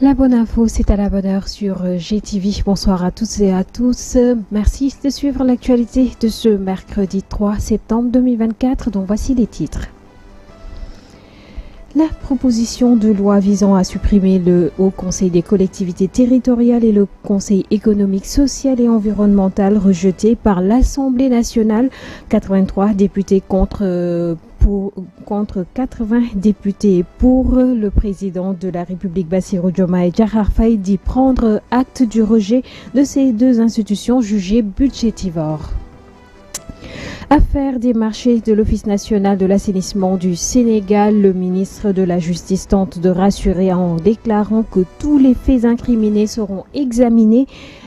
La bonne info, c'est à la bonne heure sur GTV. Bonsoir à toutes et à tous. Merci de suivre l'actualité de ce mercredi 3 septembre 2024, dont voici les titres. La proposition de loi visant à supprimer le Haut Conseil des collectivités territoriales et le Conseil économique, social et environnemental rejetée par l'Assemblée nationale. 83 députés contre 80 députés pour. Le président de la République, Bassirou Diomaye Diakhar Faye, dit prendre acte du rejet de ces deux institutions jugées budgétivores. Affaire des marchés de l'Office national de l'assainissement du Sénégal, le ministre de la Justice tente de rassurer en déclarant que tous les faits incriminés seront examinés.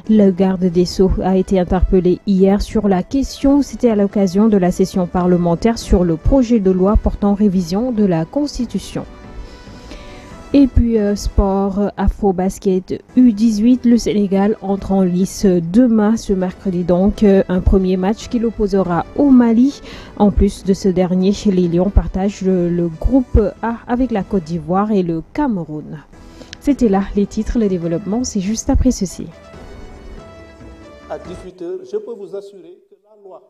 Le garde des Sceaux a été interpellé hier sur la question. C'était à l'occasion de la session parlementaire sur le projet de loi portant révision de la Constitution. Et puis sport, Afro-Basket U18, le Sénégal entre en lice demain, ce mercredi donc, un premier match qui l'opposera au Mali. En plus de ce dernier, les Lions partagent le groupe A avec la Côte d'Ivoire et le Cameroun. C'était là les titres, le développement, c'est juste après ceci. À 18h, je peux vous assurer que la loi...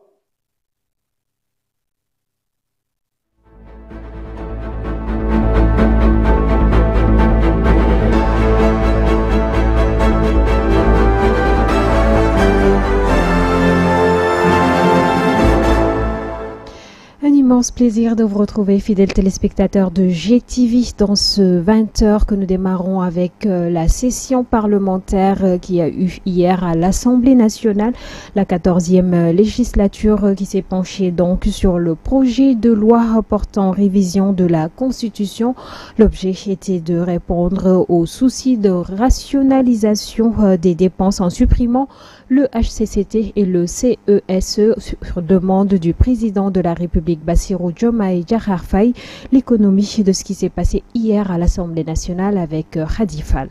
Un immense plaisir de vous retrouver, fidèles téléspectateurs de GTV, dans ce 20h que nous démarrons avec la session parlementaire qui a eu hier à l'Assemblée nationale, la 14e législature qui s'est penchée donc sur le projet de loi portant révision de la Constitution. L'objet était de répondre aux soucis de rationalisation des dépenses en supprimant le HCCT et le CESE sur demande du président de la République, Bassirou Diomaye Diakhar Faye. L'économie de ce qui s'est passé hier à l'Assemblée nationale avec Khadifal.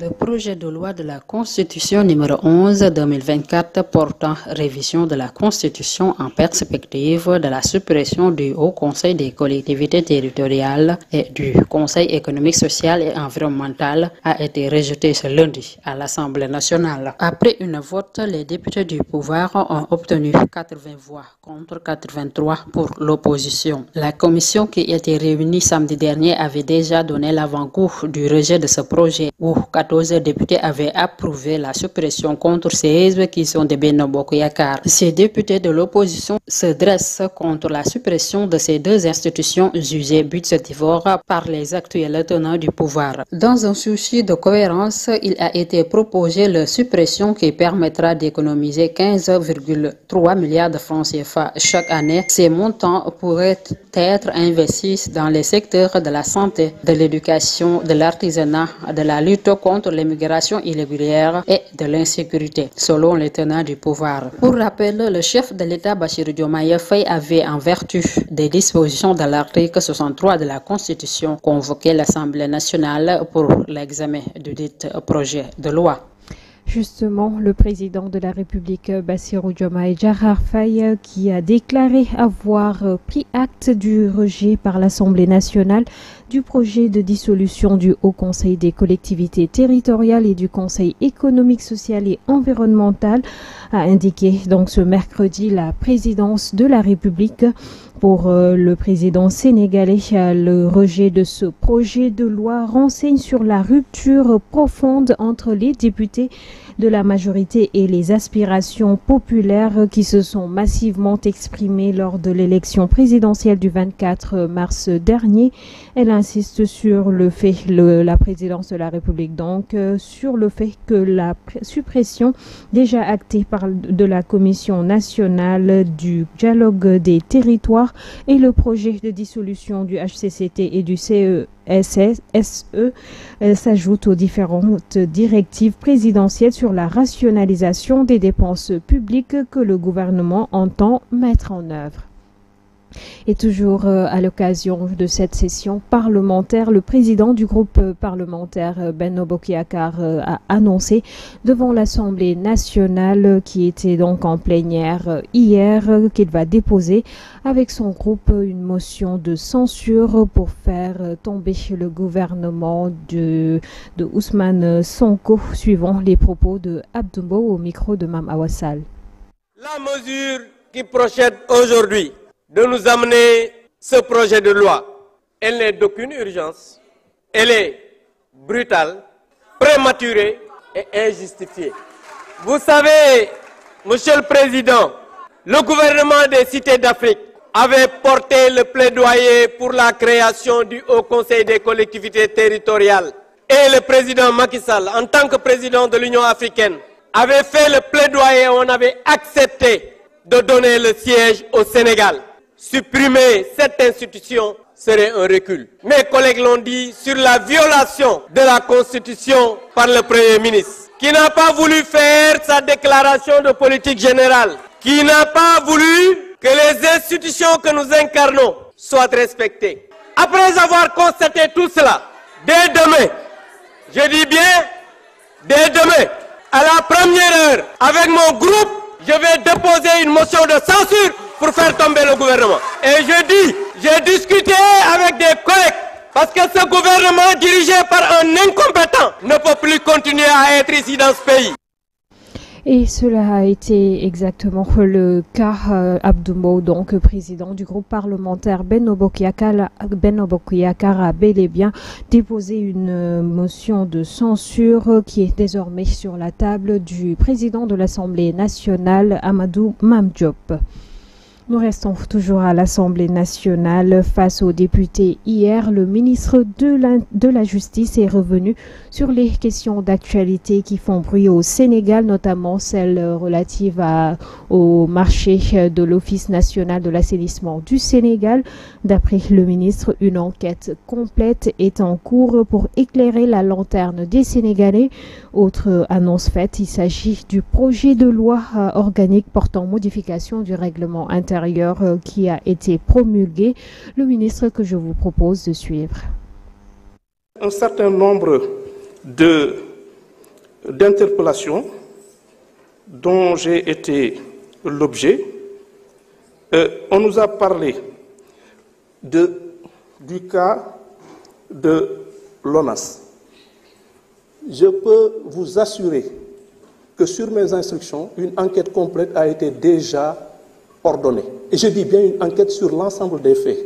Le projet de loi de la Constitution numéro 11-2024 portant révision de la Constitution en perspective de la suppression du Haut Conseil des collectivités territoriales et du Conseil économique, social et environnemental a été rejeté ce lundi à l'Assemblée nationale. Après une vote, les députés du pouvoir ont obtenu 80 voix contre 83 pour l'opposition. La commission qui était réunie samedi dernier avait déjà donné l'avant-goût du rejet de ce projet où 14 députés avaient approuvé la suppression contre 16 qui sont des Benno Bokk Yakaar. Ces députés de l'opposition se dressent contre la suppression de ces deux institutions jugées budgétivores par les actuels tenants du pouvoir. Dans un souci de cohérence, il a été proposé la suppression qui permettra d'économiser 15,3 milliards de francs CFA chaque année. Ces montants pourraient être investis dans les secteurs de la santé, de l'éducation, de l'artisanat, de la lutte contre l'immigration irrégulière et de l'insécurité, selon les tenants du pouvoir. Pour rappel, le chef de l'État, Bassirou Diomaye Faye, avait, en vertu des dispositions de l'article 63 de la Constitution, convoqué l'Assemblée nationale pour l'examen du dit projet de loi. Justement, le président de la République, Bassirou Diomaye Diakhar Faye, qui a déclaré avoir pris acte du rejet par l'Assemblée nationale du projet de dissolution du Haut Conseil des collectivités territoriales et du Conseil économique, social et environnemental, a indiqué donc ce mercredi la présidence de la République. Pour le président sénégalais, le rejet de ce projet de loi renseigne sur la rupture profonde entre les députés de la majorité et les aspirations populaires qui se sont massivement exprimées lors de l'élection présidentielle du 24 mars dernier. Elle insiste sur le fait, la présidence de la République donc, sur le fait que la suppression déjà actée de la Commission nationale du dialogue des territoires et le projet de dissolution du HCCT et du CESE s'ajoute aux différentes directives présidentielles sur la rationalisation des dépenses publiques que le gouvernement entend mettre en œuvre. Et toujours à l'occasion de cette session parlementaire, le président du groupe parlementaire Benno Bokk Yakaar a annoncé devant l'Assemblée nationale qui était donc en plénière hier qu'il va déposer avec son groupe une motion de censure pour faire tomber le gouvernement de Ousmane Sonko, suivant les propos de Abdou Mbow au micro de Mame Awa Sall. La mesure qui procède aujourd'hui de nous amener ce projet de loi, elle n'est d'aucune urgence, elle est brutale, prématurée et injustifiée. Vous savez, Monsieur le Président, le gouvernement des cités d'Afrique avait porté le plaidoyer pour la création du Haut Conseil des collectivités territoriales. Et le président Macky Sall, en tant que président de l'Union africaine, avait fait le plaidoyer, on avait accepté de donner le siège au Sénégal. Supprimer cette institution serait un recul. Mes collègues l'ont dit sur la violation de la Constitution par le Premier ministre, qui n'a pas voulu faire sa déclaration de politique générale, qui n'a pas voulu que les institutions que nous incarnons soient respectées. Après avoir constaté tout cela, dès demain, je dis bien, dès demain, à la première heure, avec mon groupe, je vais déposer une motion de censure pour faire tomber le gouvernement. Et je dis, j'ai discuté avec des collègues, parce que ce gouvernement dirigé par un incompétent ne peut plus continuer à être ici dans ce pays. Et cela a été exactement le cas. Abdou Mbow, donc président du groupe parlementaire Benno Bokk Yakaar, a bel et bien déposé une motion de censure qui est désormais sur la table du président de l'Assemblée nationale, Amadou Mame Diop. Nous restons toujours à l'Assemblée nationale. Face aux députés hier, le ministre de la Justice est revenu sur les questions d'actualité qui font bruit au Sénégal, notamment celles relatives au marché de l'Office national de l'assainissement du Sénégal. D'après le ministre, une enquête complète est en cours pour éclairer la lanterne des Sénégalais. Autre annonce faite, il s'agit du projet de loi organique portant modification du règlement intérieur qui a été promulgué. Le ministre que je vous propose de suivre. Un certain nombre d'interpellations dont j'ai été l'objet. On nous a parlé du cas de l'ONAS. Je peux vous assurer que sur mes instructions, une enquête complète a été déjà ordonnée. Et je dis bien une enquête sur l'ensemble des faits.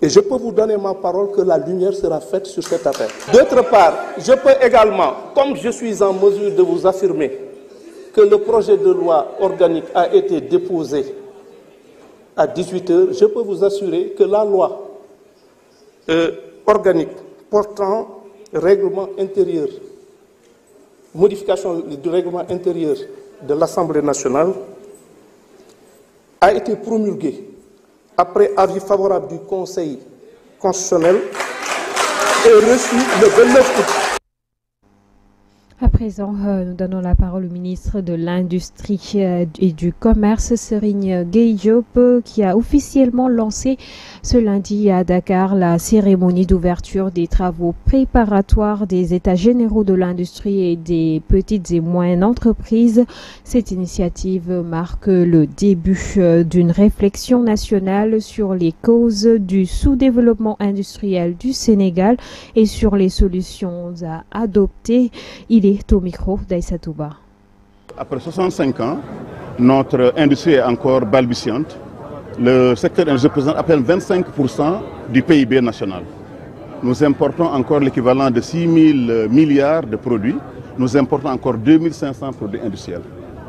Et je peux vous donner ma parole que la lumière sera faite sur cette affaire. D'autre part, je peux également, comme je suis en mesure de vous affirmer que le projet de loi organique a été déposé à 18h, je peux vous assurer que la loi organique portant règlement intérieur, modification du règlement intérieur de l'Assemblée nationale a été promulguée après avis favorable du Conseil constitutionnel et reçu le 29 août. À présent, nous donnons la parole au ministre de l'Industrie et du Commerce, Serigne Gueye Diop, qui a officiellement lancé ce lundi à Dakar la cérémonie d'ouverture des travaux préparatoires des États généraux de l'industrie et des petites et moyennes entreprises. Cette initiative marque le début d'une réflexion nationale sur les causes du sous-développement industriel du Sénégal et sur les solutions à adopter. Il est au micro d'Aïssa Touba. Après 65 ans, notre industrie est encore balbutiante. Le secteur industrie représente à peine 25% du PIB national. Nous importons encore l'équivalent de 6 000 milliards de produits. Nous importons encore 2 500 produits industriels.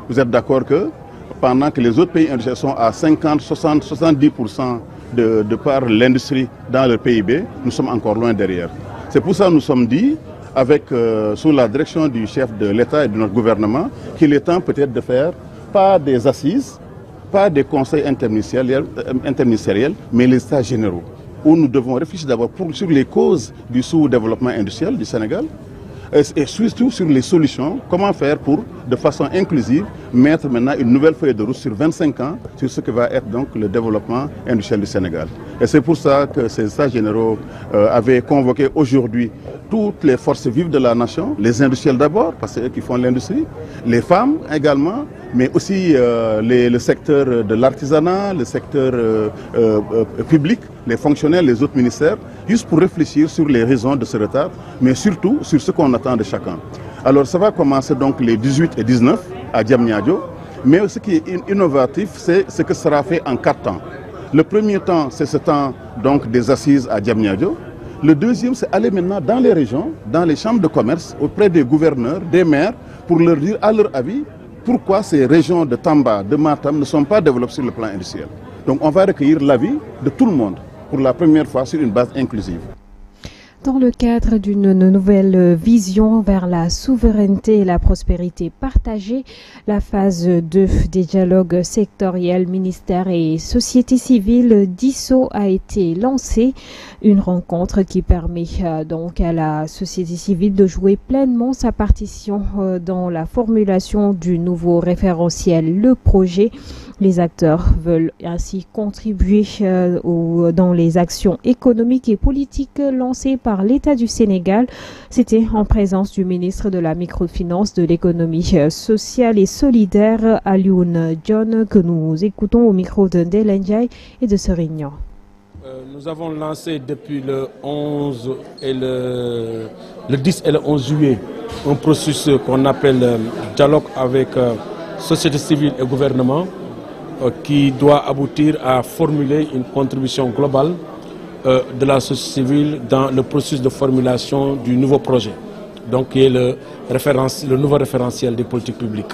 Vous êtes d'accord que pendant que les autres pays industriels sont à 50, 60, 70% de part l'industrie dans le PIB, nous sommes encore loin derrière. C'est pour ça que nous sommes dit, sous la direction du chef de l'État et de notre gouvernement, qu'il est temps peut-être de faire pas des assises, pas des conseils interministériels, mais les états généraux, où nous devons réfléchir d'abord sur les causes du sous-développement industriel du Sénégal, et surtout sur les solutions, comment faire pour, de façon inclusive, mettre maintenant une nouvelle feuille de route sur 25 ans sur ce que va être donc le développement industriel du Sénégal. Et c'est pour ça que ces États généraux avaient convoqué aujourd'hui toutes les forces vives de la nation, les industriels d'abord, parce que c'est eux qui font l'industrie, les femmes également, mais aussi le secteur de l'artisanat, le secteur public, les fonctionnaires, les autres ministères, juste pour réfléchir sur les raisons de ce retard, mais surtout sur ce qu'on attend de chacun. Alors ça va commencer donc les 18 et 19 à Diamniadio, mais ce qui est innovatif, c'est ce que sera fait en 4 temps. Le premier temps, c'est ce temps donc des assises à Diamniadio. Le deuxième, c'est aller maintenant dans les régions, dans les chambres de commerce, auprès des gouverneurs, des maires, pour leur dire à leur avis pourquoi ces régions de Tamba, de Matam ne sont pas développées sur le plan industriel. Donc on va recueillir l'avis de tout le monde pour la première fois sur une base inclusive. Dans le cadre d'une nouvelle vision vers la souveraineté et la prospérité partagée, la phase 2 des dialogues sectoriels, ministères et société civile d'ISSO a été lancée. Une rencontre qui permet donc à la société civile de jouer pleinement sa partition dans la formulation du nouveau référentiel, le projet. Les acteurs veulent ainsi contribuer dans les actions économiques et politiques lancées par l'État du Sénégal. C'était en présence du ministre de la Microfinance, de l'économie sociale et solidaire, Alioune John, que nous écoutons au micro de Ndelenjay et de Serignan. Nous avons lancé depuis le 11 et le 10 et le 11 juillet un processus qu'on appelle dialogue avec société civile et gouvernement, qui doit aboutir à formuler une contribution globale de la société civile dans le processus de formulation du nouveau projet, donc qui est le nouveau référentiel des politiques publiques.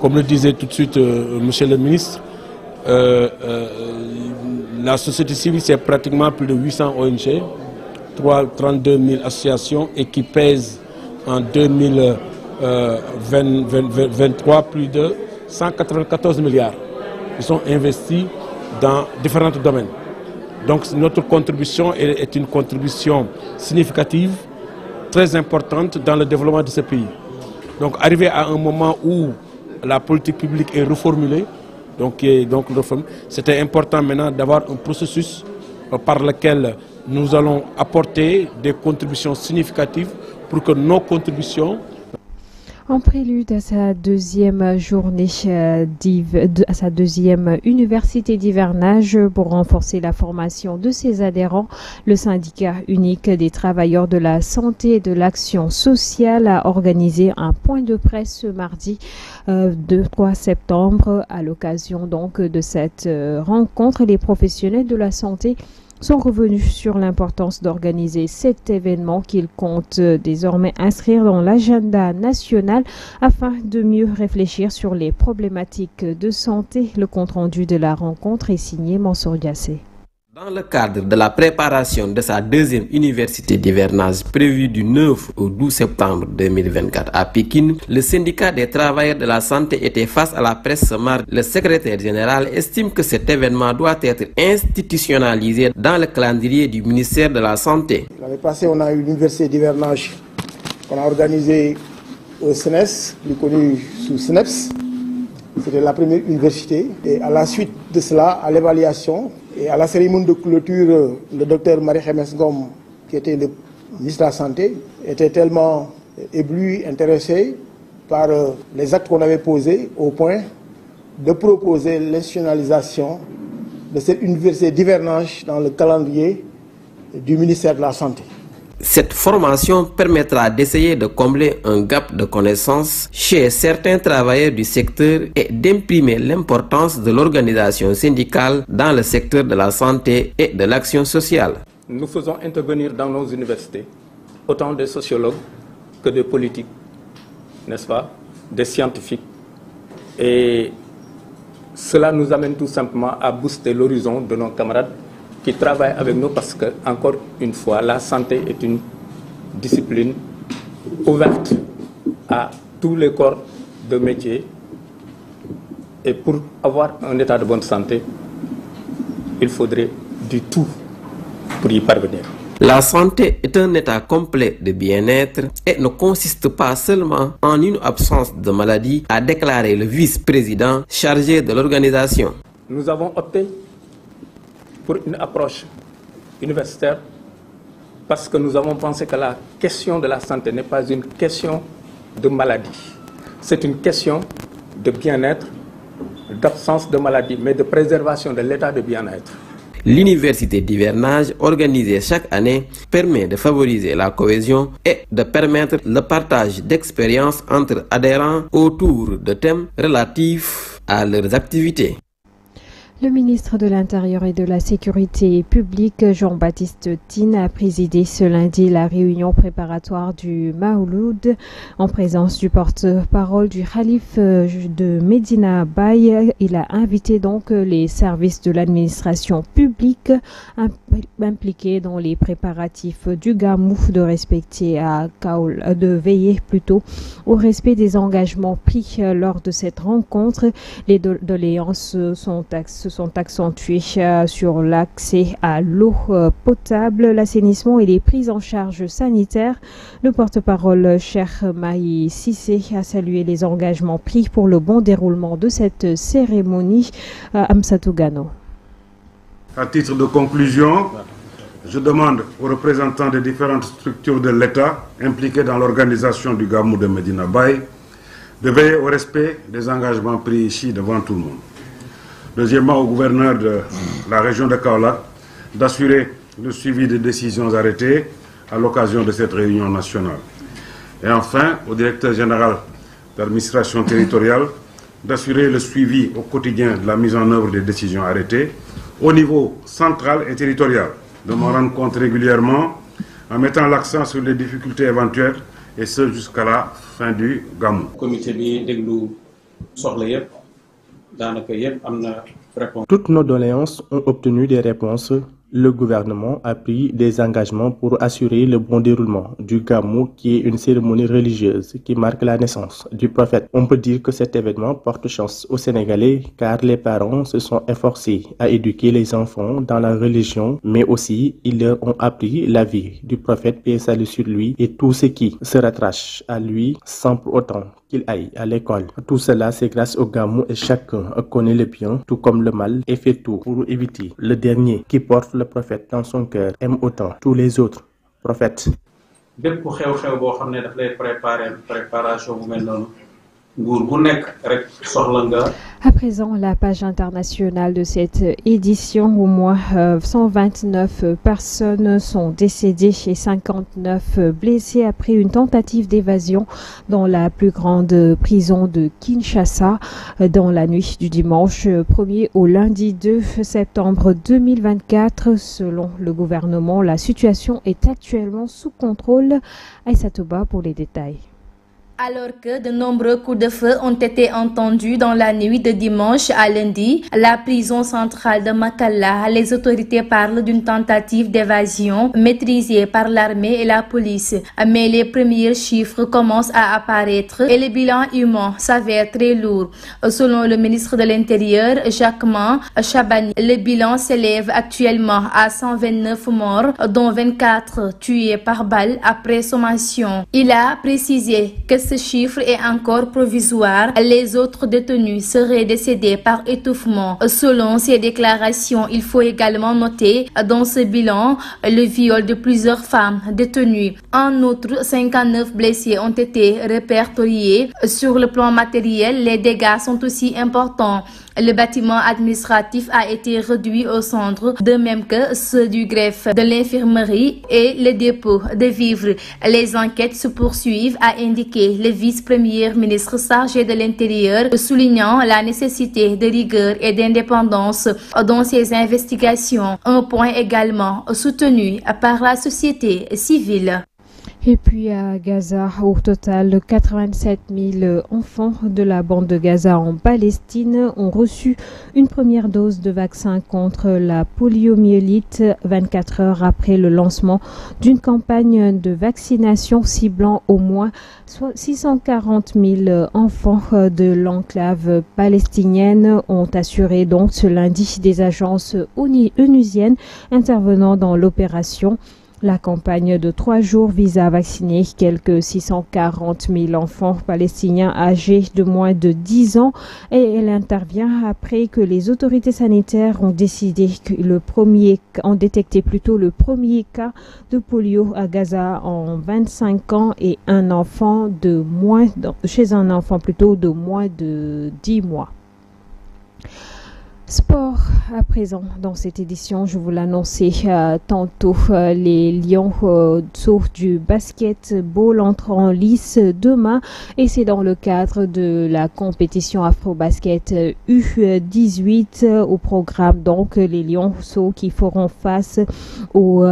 Comme le disait tout de suite monsieur le ministre, la société civile, c'est pratiquement plus de 800 ONG, 32 000 associations et qui pèsent en 2023 plus de 194 milliards. Ils sont investis dans différents domaines. Donc notre contribution est une contribution significative, très importante dans le développement de ce pays. Donc arrivé à un moment où la politique publique est reformulée, c'était important maintenant d'avoir un processus par lequel nous allons apporter des contributions significatives pour que nos contributions... En prélude à sa deuxième journée, à sa deuxième université d'hivernage pour renforcer la formation de ses adhérents, le syndicat unique des travailleurs de la santé et de l'action sociale a organisé un point de presse ce mardi 3 septembre. À l'occasion donc de cette rencontre, les professionnels de la santé sont revenus sur l'importance d'organiser cet événement qu'ils comptent désormais inscrire dans l'agenda national afin de mieux réfléchir sur les problématiques de santé. Le compte-rendu de la rencontre est signé Mansour Diassé. Dans le cadre de la préparation de sa deuxième université d'hivernage prévue du 9 au 12 septembre 2024 à Pékin, le syndicat des travailleurs de la santé était face à la presse ce mardi. Le secrétaire général estime que cet événement doit être institutionnalisé dans le calendrier du ministère de la Santé. L'année passée, on a eu l'université d'hivernage qu'on a organisée au SNES, plus connu sous SNEPS. C'était la première université. Et à la suite de cela, à l'évaluation et à la cérémonie de clôture, le docteur Marie-Khémesse Ngom, qui était le ministre de la Santé, était tellement ébloui, intéressé par les actes qu'on avait posés au point de proposer l'institutionnalisation de cette université d'hivernage dans le calendrier du ministère de la Santé. Cette formation permettra d'essayer de combler un gap de connaissances chez certains travailleurs du secteur et d'imprimer l'importance de l'organisation syndicale dans le secteur de la santé et de l'action sociale. Nous faisons intervenir dans nos universités autant des sociologues que des politiques, n'est-ce pas, des scientifiques. Et cela nous amène tout simplement à booster l'horizon de nos camarades qui travaillent avec nous parce que, encore une fois, la santé est une discipline ouverte à tous les corps de métier. Et pour avoir un état de bonne santé, il faudrait du tout pour y parvenir. La santé est un état complet de bien-être et ne consiste pas seulement en une absence de maladie, a déclaré le vice-président chargé de l'organisation. Nous avons opté pour une approche universitaire parce que nous avons pensé que la question de la santé n'est pas une question de maladie. C'est une question de bien-être, d'absence de maladie, mais de préservation de l'état de bien-être. L'université d'hivernage organisée chaque année permet de favoriser la cohésion et de permettre le partage d'expériences entre adhérents autour de thèmes relatifs à leurs activités. Le ministre de l'Intérieur et de la Sécurité publique, Jean-Baptiste Tine, a présidé ce lundi la réunion préparatoire du Mawloud en présence du porte-parole du Khalif de Medina Baye. Il a invité donc les services de l'administration publique impliqués dans les préparatifs du Gamou de veiller plutôt au respect des engagements pris lors de cette rencontre. Les doléances sont accentuées sur l'accès à l'eau potable, l'assainissement et les prises en charge sanitaires. Le porte-parole Cheikh Mahi Sissé a salué les engagements pris pour le bon déroulement de cette cérémonie. Amsatou Gano. À titre de conclusion, je demande aux représentants des différentes structures de l'État impliquées dans l'organisation du Gamou de Medina Baye de veiller au respect des engagements pris ici devant tout le monde. Deuxièmement, au gouverneur de la région de Kaolack d'assurer le suivi des décisions arrêtées à l'occasion de cette réunion nationale. Et enfin, au directeur général d'administration territoriale d'assurer le suivi au quotidien de la mise en œuvre des décisions arrêtées au niveau central et territorial, de m'en rendre compte régulièrement en mettant l'accent sur les difficultés éventuelles et ce jusqu'à la fin du Gamou. Toutes nos doléances ont obtenu des réponses. Le gouvernement a pris des engagements pour assurer le bon déroulement du Gamou, qui est une cérémonie religieuse qui marque la naissance du prophète. On peut dire que cet événement porte chance aux Sénégalais car les parents se sont efforcés à éduquer les enfants dans la religion, mais aussi ils leur ont appris la vie du prophète, paix et salut sur lui, et tout ce qui se rattache à lui sans pour autant qu'il aille à l'école. Tout cela, c'est grâce au Gamou et chacun connaît le bien, tout comme le mal, et fait tout pour éviter. Le dernier qui porte le prophète dans son cœur aime autant tous les autres prophètes. À présent, la page internationale de cette édition, au moins 129 personnes sont décédées et 59 blessées après une tentative d'évasion dans la plus grande prison de Kinshasa dans la nuit du dimanche 1er au lundi 2 septembre 2024. Selon le gouvernement, la situation est actuellement sous contrôle. Aïssa Touba pour les détails. Alors que de nombreux coups de feu ont été entendus dans la nuit de dimanche à lundi, la prison centrale de Makalla, les autorités parlent d'une tentative d'évasion maîtrisée par l'armée et la police. Mais les premiers chiffres commencent à apparaître et le bilan humain s'avère très lourd. Selon le ministre de l'Intérieur, Jacquemin Chabani, le bilan s'élève actuellement à 129 morts, dont 24 tués par balle après sommation. Il a précisé que ce chiffre est encore provisoire. Les autres détenus seraient décédés par étouffement. Selon ces déclarations, il faut également noter dans ce bilan le viol de plusieurs femmes détenues. En outre, 59 blessés ont été répertoriés. Sur le plan matériel, les dégâts sont aussi importants. Le bâtiment administratif a été réduit au centre, de même que ceux du greffe, de l'infirmerie et le dépôt de vivres. Les enquêtes se poursuivent, a indiqué le vice-premier ministre chargé de l'Intérieur, soulignant la nécessité de rigueur et d'indépendance dans ces investigations. Un point également soutenu par la société civile. Et puis à Gaza, au total, 87 000 enfants de la bande de Gaza en Palestine ont reçu une première dose de vaccin contre la poliomyélite 24 heures après le lancement d'une campagne de vaccination ciblant au moins 640 000 enfants de l'enclave palestinienne, ont assuré donc ce lundi des agences onusiennes intervenant dans l'opération. La campagne de 3 jours vise à vacciner quelques 640 000 enfants palestiniens âgés de moins de 10 ans et elle intervient après que les autorités sanitaires ont décidé que détecté le premier cas de polio à Gaza en 25 ans et chez un enfant de moins de 10 mois. Sport à présent dans cette édition, je vous l'annonçais tantôt, les Lions du basketball entrent en lice demain et c'est dans le cadre de la compétition Afro-Basket U18 au programme donc les Lions qui feront face aux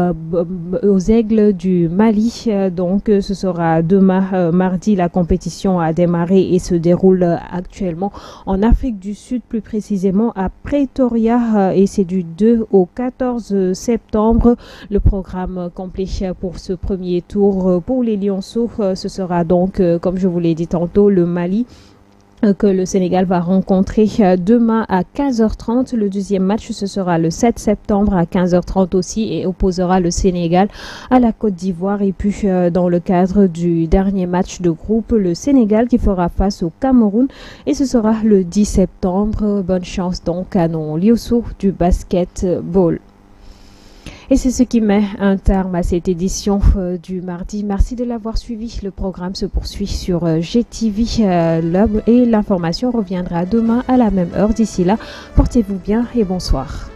Aigles du Mali. Donc ce sera demain mardi, la compétition a démarré et se déroule actuellement en Afrique du Sud, plus précisément à Pretoria et c'est du 2 au 14 septembre. Le programme complet pour ce premier tour pour les Lionceaux, ce sera donc, comme je vous l'ai dit tantôt, le Mali que le Sénégal va rencontrer demain à 15h30. Le deuxième match, ce sera le 7 septembre à 15h30 aussi et opposera le Sénégal à la Côte d'Ivoire. Et puis, dans le cadre du dernier match de groupe, le Sénégal qui fera face au Cameroun et ce sera le 10 septembre. Bonne chance donc à nos Lionceaux du basketball. Et c'est ce qui met un terme à cette édition du mardi. Merci de l'avoir suivi. Le programme se poursuit sur GTV et l'information reviendra demain à la même heure. D'ici là, portez-vous bien et bonsoir.